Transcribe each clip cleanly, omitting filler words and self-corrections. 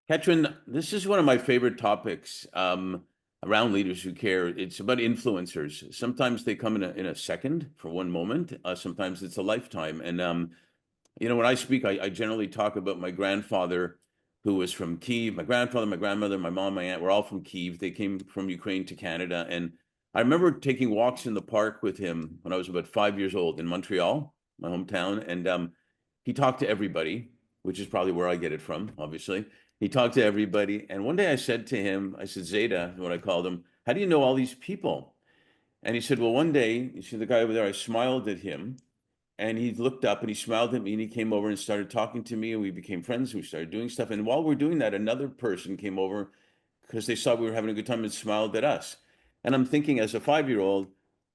Katrin, this is one of my favorite topics around leaders who care. It's about influencers. Sometimes they come in a second for one moment. Sometimes it's a lifetime. And when I speak, I generally talk about my grandfather, who was from Kiev. My grandfather, my grandmother, my mom, my aunt were all from Kiev. They came from Ukraine to Canada, and I remember taking walks in the park with him when I was about 5 years old in Montreal, my hometown, and he talked to everybody, which is probably where I get it from, obviously. He talked to everybody. And one day I said to him, I said, Zeta, what I called him, how do you know all these people? And he said, well, one day, you see the guy over there, I smiled at him and he looked up and he smiled at me and he came over and started talking to me and we became friends. We started doing stuff. And while we're doing that, another person came over because they saw we were having a good time and smiled at us. And I'm thinking as a 5 year old,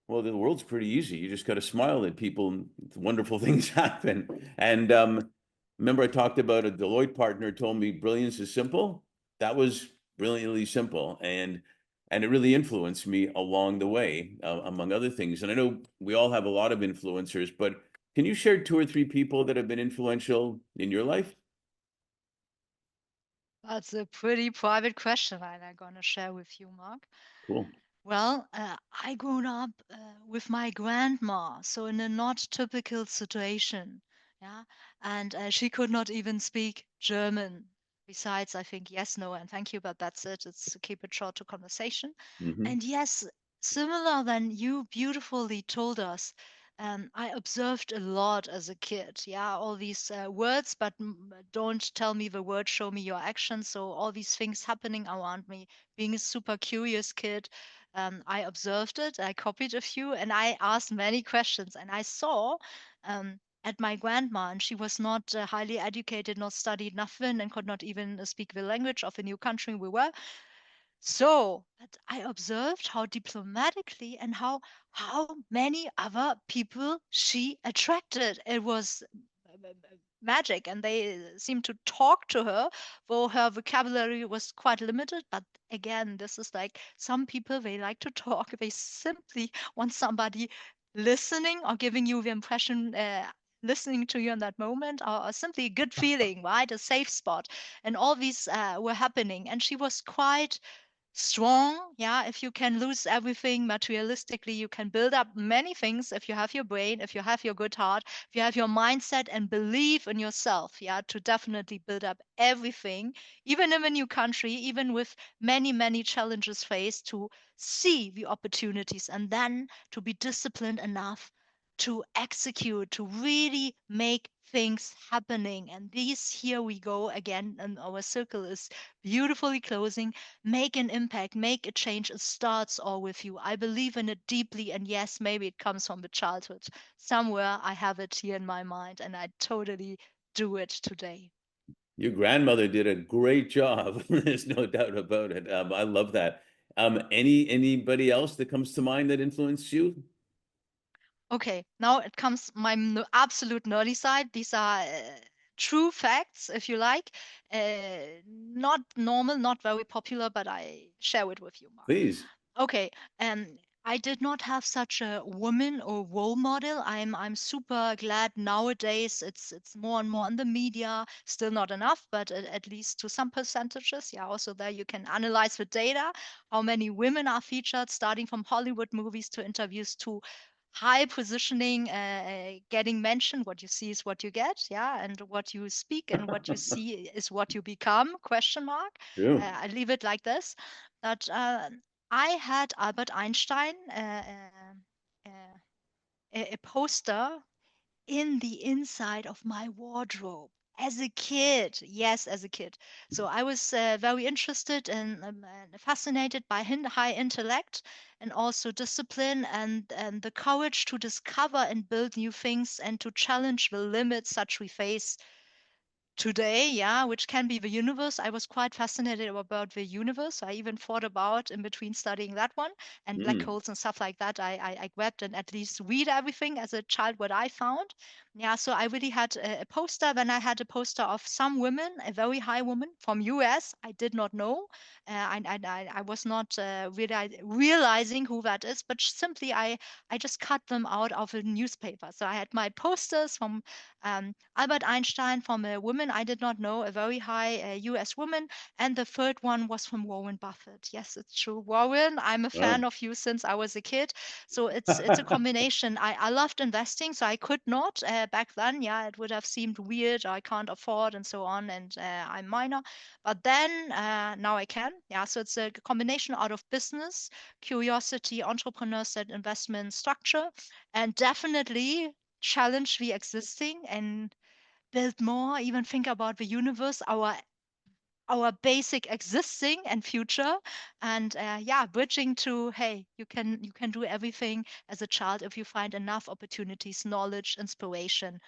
well, the world's pretty easy. You just got to smile at people and wonderful things happen. And remember, I talked about a Deloitte partner told me brilliance is simple. That was brilliantly simple. And it really influenced me along the way, among other things. And I know we all have a lot of influencers, but can you share two or three people that have been influential in your life? That's a pretty private question I'm going to share with you, Mark. Cool. Well, I grew up with my grandma, so in a not typical situation, yeah, and she could not even speak German. Besides, I think yes, no, and thank you, but that's it. It's keep it short to conversation. Hmm. And yes, similar than you beautifully told us, I observed a lot as a kid. Yeah, all these words, but don't tell me the word, show me your actions. So all these things happening around me, being a super curious kid. I observed it, I copied a few, and I asked many questions. And I saw at my grandma, and she was not highly educated, not studied nothing, and could not even speak the language of the new country we were. So, but I observed how diplomatically and how many other people she attracted. It was magic, and they seemed to talk to her, though her vocabulary was quite limited. But again, this is like some people they like to talk. They simply want somebody listening or giving you the impression. Listening to you in that moment, or simply a good feeling, right? A safe spot, and all these were happening. And she was quite strong. Yeah, if you can lose everything materialistically, you can build up many things if you have your brain, if you have your good heart, if you have your mindset and believe in yourself. Yeah, to definitely build up everything, even in a new country, even with many, many challenges faced, to see the opportunities and then to be disciplined enough to execute, to really make things happening. And these, here we go again, and our circle is beautifully closing. Make an impact, make a change. It starts all with you. I believe in it deeply. And yes, maybe it comes from the childhood. Somewhere I have it here in my mind, and I totally do it today. Your grandmother did a great job. There's no doubt about it. I love that. Anybody else that comes to mind that influenced you? Okay, now it comes my absolute nerdy side. These are true facts, if you like. Not normal, not very popular, but I share it with you, Mark. Please. Okay, I did not have such a woman or role model. I'm super glad nowadays it's more and more in the media. Still not enough, but at least to some percentages. Yeah, also there you can analyze the data, how many women are featured, starting from Hollywood movies to interviews to high positioning, getting mentioned. What you see is what you get. Yeah, and what you speak and what you see is what you become. Question mark. True. I leave it like this. But I had Albert Einstein, a poster in the inside of my wardrobe as a kid. Yes, as a kid. So I was very interested and fascinated by high intellect and also discipline and the courage to discover and build new things and to challenge the limits such we face today, yeah, which can be the universe. I was quite fascinated about the universe. I even thought about in between studying that one and black Mm. holes and stuff like that. I grabbed and at least read everything as a child what I found. Yeah, so I really had a poster. Then I had a poster of some women, a very high woman from US. I did not know. I was not realizing who that is, but simply I just cut them out of a newspaper. So I had my posters from Albert Einstein from a woman I did not know, a very high US woman, and the third one was from Warren Buffett. Yes, it's true. Warren, I'm a fan Wow. of you since I was a kid. So it's a combination. I loved investing, so I could not back then. Yeah, it would have seemed weird. I can't afford and so on, and I'm minor. But then now I can. Yeah, so it's a combination out of business, curiosity, entrepreneur set investment structure, and definitely challenge the existing and build more, even think about the universe, our basic existing and future, and yeah, bridging to, hey, you can do everything as a child if you find enough opportunities, knowledge, inspiration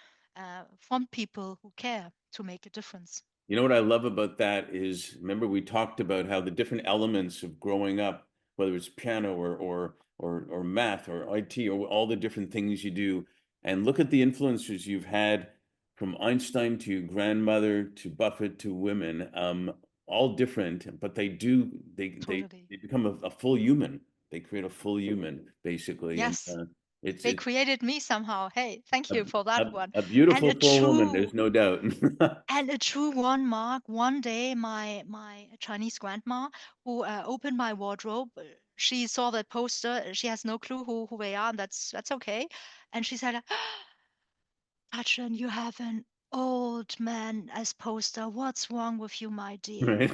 from people who care to make a difference. You know what I love about that is, remember we talked about how the different elements of growing up, whether it's piano or math or IT or all the different things you do, and look at the influences you've had from Einstein to grandmother to Buffett to women, all different, but Totally. they become a full human. They create a full human basically, and Yes, it's they it's created me somehow. Hey, thank a, you for that a, one. a And beautiful a full woman. There's true no doubt. And a true one, Mark. One day, my Chinese grandma, who opened my wardrobe, she saw that poster. She has no clue who they are, and that's okay. And she said, "Katrin, you have an old man as poster. What's wrong with you, my dear?" Right.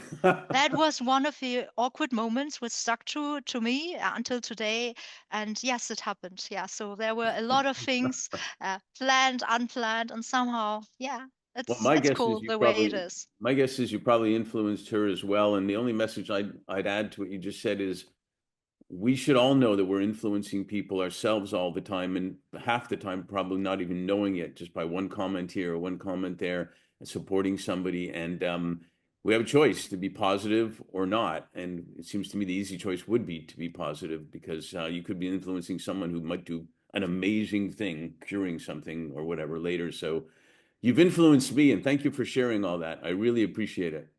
That was one of the awkward moments which stuck to me until today. And yes, it happened. Yeah, so there were a lot of things planned, unplanned, and somehow, yeah, Well, it's cool the way it is. my guess is you probably influenced her as well. And the only message I'd add to what you just said is we should all know that we're influencing people ourselves all the time, and half the time probably not even knowing it, just by one comment here or one comment there, and supporting somebody. And we have a choice to be positive or not. And it seems to me the easy choice would be to be positive, because you could be influencing someone who might do an amazing thing, curing something or whatever later. So you've influenced me, and thank you for sharing all that. I really appreciate it.